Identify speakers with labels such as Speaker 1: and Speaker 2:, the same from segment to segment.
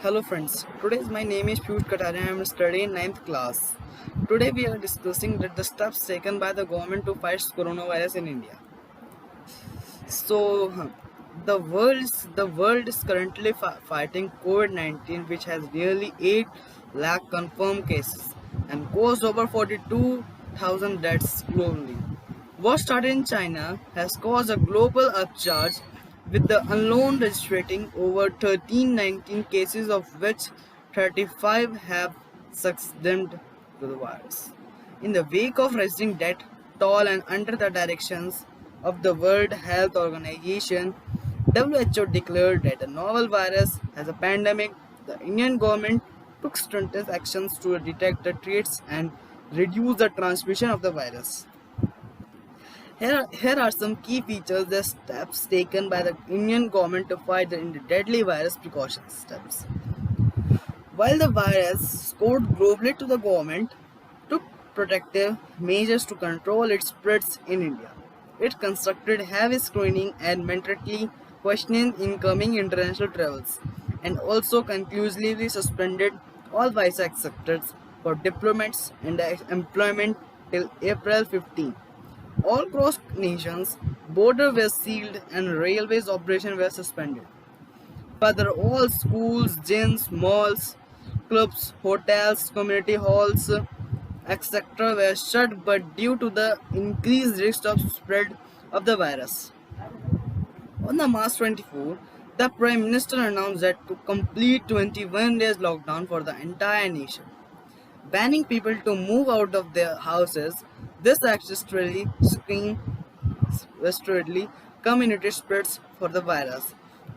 Speaker 1: Hello friends, my name is Piyush Kataria. I am studying ninth class. Today we are discussing the steps taken by the government to fight coronavirus in India. So the world is currently fighting COVID-19, which has nearly 8 lakh confirmed cases and caused over 42,000 deaths globally. What started in China has caused a global upcharge, with the alone registering over 1319 cases, of which 35 have succumbed to the virus. In the wake of rising death toll and under the directions of the World Health Organization, WHO declared that the novel virus has a pandemic. The Indian government took stringent actions to detect the threats and reduce the transmission of the virus. Here are some key features, the steps taken by the Indian government to fight the deadly virus. Precaution steps. While the virus scored globally, to the government took protective measures to control its spreads in India. It constructed heavy screening and mandatory questioning incoming international travels, and also conclusively suspended all visa acceptors for diplomats and employment till April 15. All cross nations borders were sealed and railways operations were suspended. Further, all schools, gyms, malls, clubs, hotels, community halls, etc. were shut, but due to the increased risk of spread of the virus. On the March 24, the Prime Minister announced that to complete 21 days lockdown for the entire nation, banning people to move out of their houses. This accidentally screen restrictedly community spreads for the virus.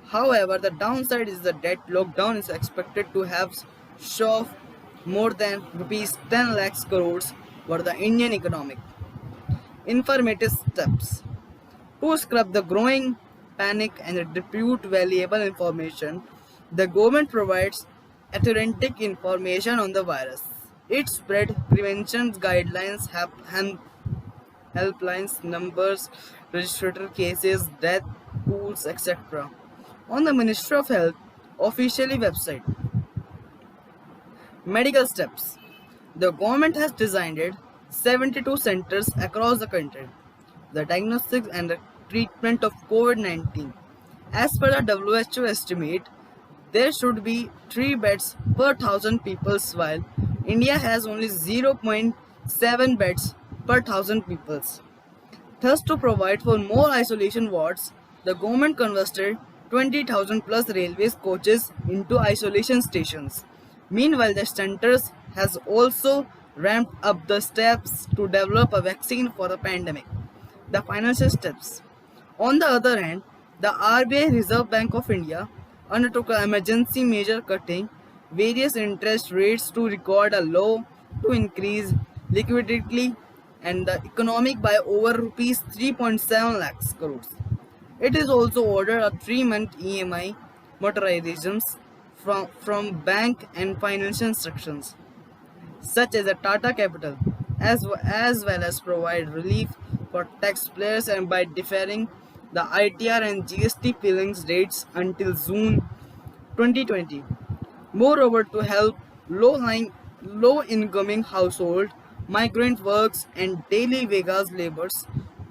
Speaker 1: However, the downside is that lockdown is expected to have shove more than rupees 10 lakhs crores for the Indian economic. Informative steps to scrub the growing panic and distribute valuable information. The government provides authentic information on the virus. Its spread prevention guidelines have helplines, numbers, registered cases, death pools, etc. On the Ministry of Health officially website. Medical steps. The government has designed 72 centers across the country. The diagnostics and the treatment of COVID-19. As per the WHO estimate, there should be 3 beds per 1,000 people, while India has only 0.7 beds per 1,000 people. Thus, to provide for more isolation wards, the government converted 20,000 plus railways coaches into isolation stations. Meanwhile, the centers has also ramped up the steps to develop a vaccine for the pandemic. The financial steps. On the other hand, the RBI, Reserve Bank of India, undertook an emergency measure, cutting various interest rates to record a low to increase liquidity and the economic by over rupees 3.7 lakhs crores. It is also ordered a 3-month EMI motorizations from bank and financial instructions, such as a Tata Capital, as well as provide relief for taxpayers and by deferring the ITR and GST fillings dates until June 2020. Moreover, to help low-incoming household, migrant workers, and daily wage laborers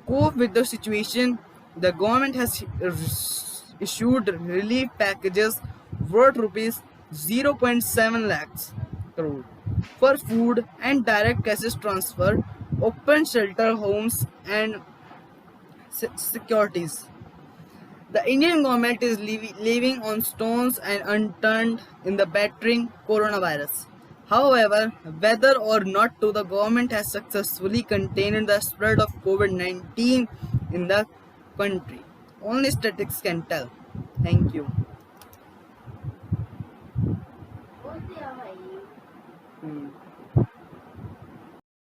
Speaker 1: cope with the situation, the government has issued relief packages worth rupees 0.7 lakhs crore for food and direct cash transfer, open shelter homes, and securities. The Indian government is leaving on stones and unturned in the battering coronavirus. However, whether or not to the government has successfully contained the spread of COVID-19 in the country, only statistics can tell. Thank you. Hmm.